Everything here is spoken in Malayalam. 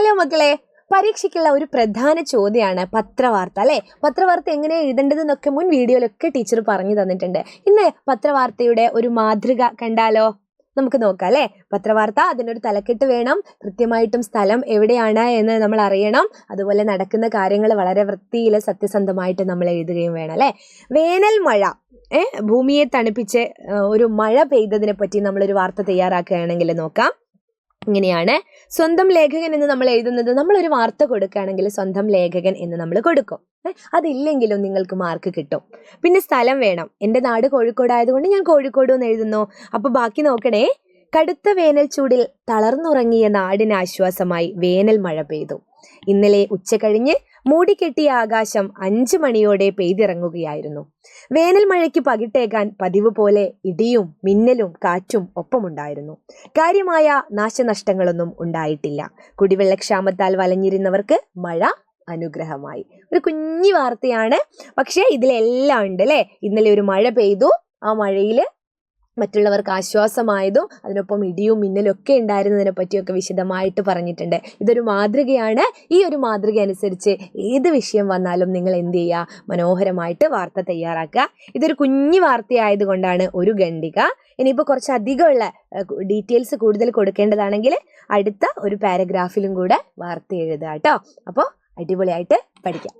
ഹലോ മക്കളെ, പരീക്ഷയ്ക്കുള്ള ഒരു പ്രധാന ചോദ്യമാണ് പത്രവാർത്ത അല്ലേ. പത്രവാർത്ത എങ്ങനെ എഴുതേണ്ടതെന്നൊക്കെ മുൻ വീഡിയോയിലൊക്കെ ടീച്ചർ പറഞ്ഞു തന്നിട്ടുണ്ട്. ഇന്ന് പത്രവാർത്തയുടെ ഒരു മാതൃക കണ്ടാലോ? നമുക്ക് നോക്കാം അല്ലേ. പത്രവാർത്ത അതിനൊരു തലക്കെട്ട് വേണം, കൃത്യമായിട്ടും സ്ഥലം എവിടെയാണ് എന്ന് നമ്മൾ അറിയണം, അതുപോലെ നടക്കുന്ന കാര്യങ്ങൾ വളരെ വൃത്തിയിൽ സത്യസന്ധമായിട്ട് നമ്മൾ എഴുതുകയും വേണം അല്ലേ. വേനൽ മഴ, ഭൂമിയെ തണുപ്പിച്ച് ഒരു മഴ പെയ്തതിനെ പറ്റി നമ്മളൊരു വാർത്ത തയ്യാറാക്കുകയാണെങ്കിൽ നോക്കാം. ഇങ്ങനെയാണ്. സ്വന്തം ലേഖകൻ എന്ന് നമ്മൾ എഴുതുന്നത്, നമ്മളൊരു വാർത്ത കൊടുക്കുകയാണെങ്കിൽ സ്വന്തം ലേഖകൻ എന്ന് നമ്മൾ കൊടുക്കും. അതില്ലെങ്കിലും നിങ്ങൾക്ക് മാർക്ക് കിട്ടും. പിന്നെ സ്ഥലം വേണം. എൻ്റെ നാട് കോഴിക്കോട് ആയതുകൊണ്ട് ഞാൻ കോഴിക്കോട് എന്ന് എഴുതുന്നു. അപ്പോൾ ബാക്കി നോക്കണേ. കടുത്ത വേനൽ ചൂടിൽ തളർന്നുറങ്ങിയ നാടിന് ആശ്വാസമായി വേനൽ മഴ പെയ്തു. ഇന്നലെ ഉച്ച കഴിഞ്ഞ് മൂടിക്കെട്ടിയ ആകാശം 5 മണിയോടെ പെയ്തിറങ്ങുകയായിരുന്നു. വേനൽ മഴയ്ക്ക് പകിട്ടേകാൻ പതിവ് പോലെ ഇടിയും മിന്നലും കാറ്റും ഒപ്പമുണ്ടായിരുന്നു. കാര്യമായ നാശനഷ്ടങ്ങളൊന്നും ഉണ്ടായിട്ടില്ല. കുടിവെള്ളക്ഷാമത്താൽ വലഞ്ഞിരുന്നവർക്ക് മഴ അനുഗ്രഹമായി. ഒരു കുഞ്ഞു വാർത്തയാണ്, പക്ഷേ ഇതിലെല്ലാം ഉണ്ട് അല്ലേ. ഇന്നലെ ഒരു മഴ പെയ്തു, ആ മഴയിൽ മറ്റുള്ളവർക്ക് ആശ്വാസമായതും അതിനൊപ്പം ഇടിയും മിന്നലും ഒക്കെ ഉണ്ടായിരുന്നതിനെ പറ്റിയൊക്കെ വിശദമായിട്ട് പറഞ്ഞിട്ടുണ്ട്. ഇതൊരു മാതൃകയാണ്. ഈ ഒരു മാതൃക അനുസരിച്ച് ഏത് വിഷയം വന്നാലും നിങ്ങൾ എന്ത് ചെയ്യുക, മനോഹരമായിട്ട് വാർത്ത തയ്യാറാക്കുക. ഇതൊരു കുഞ്ഞു വാർത്തയായതുകൊണ്ടാണ് ഒരു ഖണ്ഡിക. ഇനിയിപ്പോൾ കുറച്ച് അധികമുള്ള ഡീറ്റെയിൽസ് കൂടുതൽ കൊടുക്കേണ്ടതാണെങ്കിൽ അടുത്ത ഒരു പാരഗ്രാഫിലും കൂടെ വാർത്ത എഴുതുക കേട്ടോ. അപ്പോൾ അടിപൊളിയായിട്ട് പഠിക്കാം.